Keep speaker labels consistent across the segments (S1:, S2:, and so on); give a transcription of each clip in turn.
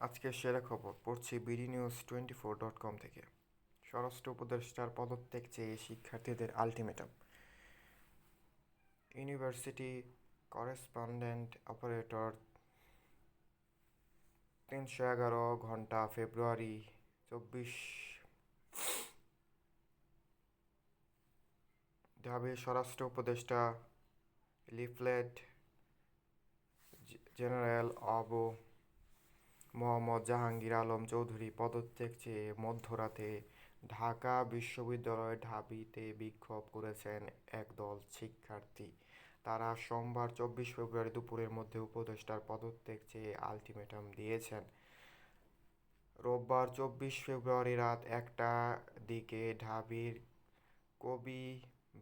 S1: আজকের সেরা খবর পড়ছি BDNews24.com থেকে। স্বরাষ্ট্র উপদেষ্টার পদত্যাগ চেয়ে শিক্ষার্থীদের আলটিমেটাম। ইউনিভার্সিটি করেসপন্ডেন্ট অপারেটর 311 ঘন্টা ফেব্রুয়ারি 24 ঢাবির স্বরাষ্ট্র উপদেষ্টা leaflet general of Mohammad Jahangir Alam Chowdhury পদত্যাগ চেয়ে মধ্যরাতে ঢাকা বিশ্ববিদ্যালয় ঢাবিতে বিক্ষোভ করেছেন একদল শিক্ষার্থী। তারা সোমবার 24 ফেব্রুয়ারি দুপুরের মধ্যে উপদেষ্টার পদত্যাগ চেয়ে আলটিমেটাম দিয়েছেন। রোববার 24 ফেব্রুয়ারি রাত 1টার দিকে ঢাবির কবি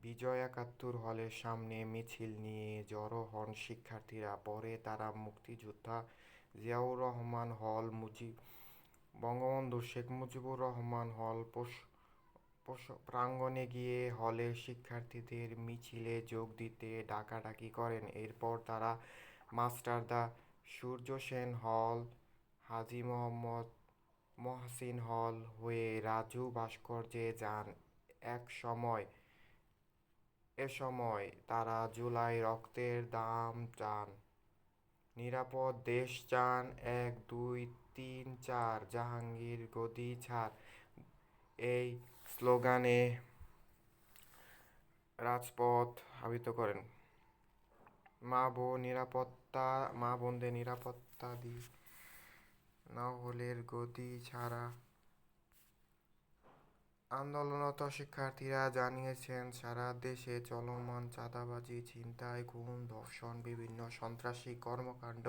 S1: বিজয় একাত্তর হলের সামনে মিছিল নিয়ে জড়ো হন শিক্ষার্থীরা। পরে তারা মুক্তিযোদ্ধা জিয়াউর রহমান হল, বঙ্গবন্ধু শেখ মুজিবুর রহমান হল প্রাঙ্গণে গিয়ে হলের শিক্ষার্থীদের মিছিলে যোগ দিতে ডাকাডাকি করেন। এরপর তারা মাস্টারদা সূর্য সেন হল, হাজী মোহাম্মদ মহসিন হল হয়ে রাজু ভাস্কর্যে যান। এসময় তারা জুলাই রক্তের দাম চান, নিরাপদ দেশ চান, 1, 2, 3, 4 জাহাঙ্গীর গদি ছাড় এই স্লোগানে রাজপথ আবিত করেন। মা বোনদের নিরাপত্তা দি না হলের গদি ছাড়া। আন্দোলনরত শিক্ষার্থীরা জানিয়েছেন, সারা দেশে চলমান চাঁদাবাজি, ছিনতাই, খুন, ধর্ষণ, বিভিন্ন সন্ত্রাসী কর্মকাণ্ড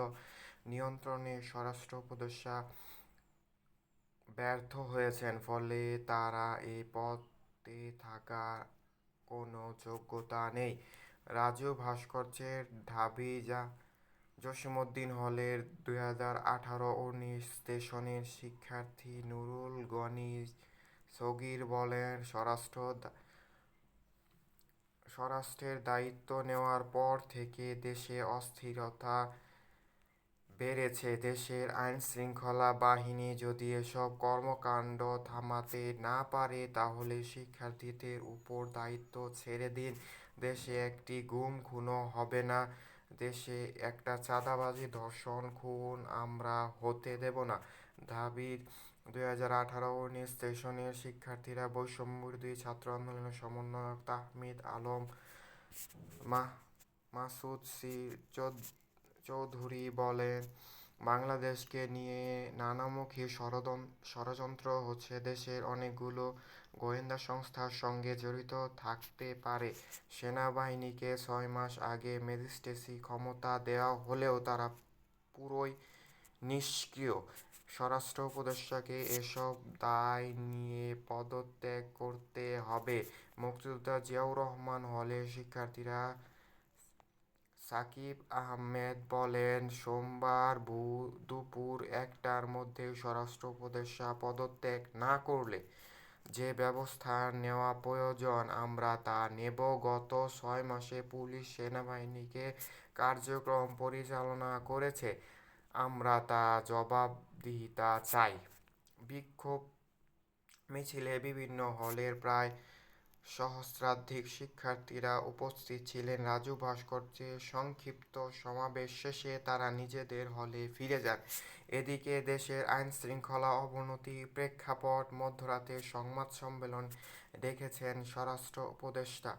S1: নিয়ন্ত্রণে স্বরাষ্ট্র উপদেষ্টা ব্যর্থ হয়েছেন। ফলে তারা এই পদে থাকার কোনো যোগ্যতা নেই। রাজু ভাস্কর্যের ঢাবি জসীমউদ্দিন হলের 2018-19 সেশনের শিক্ষার্থী নুরুল গনি সগীর বলেন, স্বরাষ্ট্রের দায়িত্ব নেওয়ার পর থেকে দেশে অস্থিরতা বেড়েছে। দেশের আইনশৃঙ্খলা বাহিনী যদি এসব কর্মকাণ্ড থামাতে না পারে তাহলে শিক্ষার্থীদের উপর দায়িত্ব ছেড়ে দিন। দেশে একটি গুম খুনও হবে না, দেশে একটা চাঁদাবাজি, ধর্ষণ, খুন আমরা হতে দেব না। ঢাবির 2018-19 সেশনের শিক্ষার্থীরা বৈষম্যবিরোধী ছাত্র আন্দোলনের সমন্বয়ক তাহমিদ আলম মাসুদ চৌধুরী বলেন, বাংলাদেশকে নিয়ে নানামুখী ষড়যন্ত্র হচ্ছে। দেশের অনেকগুলো গোয়েন্দা সংস্থার সঙ্গে জড়িত থাকতে পারে। সেনাবাহিনীকে 6 মাস আগে ম্যাজিস্ট্রেসি ক্ষমতা দেওয়া হলেও তারা পুরোই নিষ্ক্রিয়। স্বরাষ্ট্র উপদেষ্টাকে এসব দায় নিয়ে পদত্যাগ করতে হবে। মুক্তিযোদ্ধা জিয়াউর রহমান হলের শিক্ষার্থীরা সাকিব আহমেদ বলেন, সোমবার দুপুর 1টার মধ্যে স্বরাষ্ট্র উপদেষ্টা পদত্যাগ না করলে যে ব্যবস্থা নেওয়া প্রয়োজন আমরা তা নেব। গত 6 মাসে পুলিশ সেনাবাহিনীকে কার্যক্রম পরিচালনা করেছে, আমরা তা জবাবদিহিতা চাই। বিক্ষোভ মিছিলে বিভিন্ন হলের প্রায় সহস্রাধিক শিক্ষার্থীরা উপস্থিত ছিলেন। রাজু ভাস্কর্যে সংক্ষিপ্ত সমাবেশ শেষে তারা নিজেদের হলে ফিরে যান। এদিকে দেশের আইনশৃঙ্খলা অবনতির প্রেক্ষাপট মধ্যরাতে সংবাদ সম্মেলন ডেকেছেন স্বরাষ্ট্র উপদেষ্টা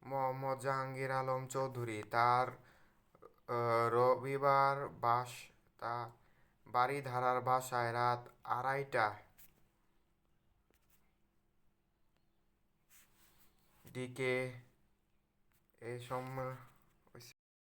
S1: মোহাম্মদ জাহাঙ্গীর আলম চৌধুরী। তার রবিবার বারিধারার বাসায় রাত 2:30টার দিকে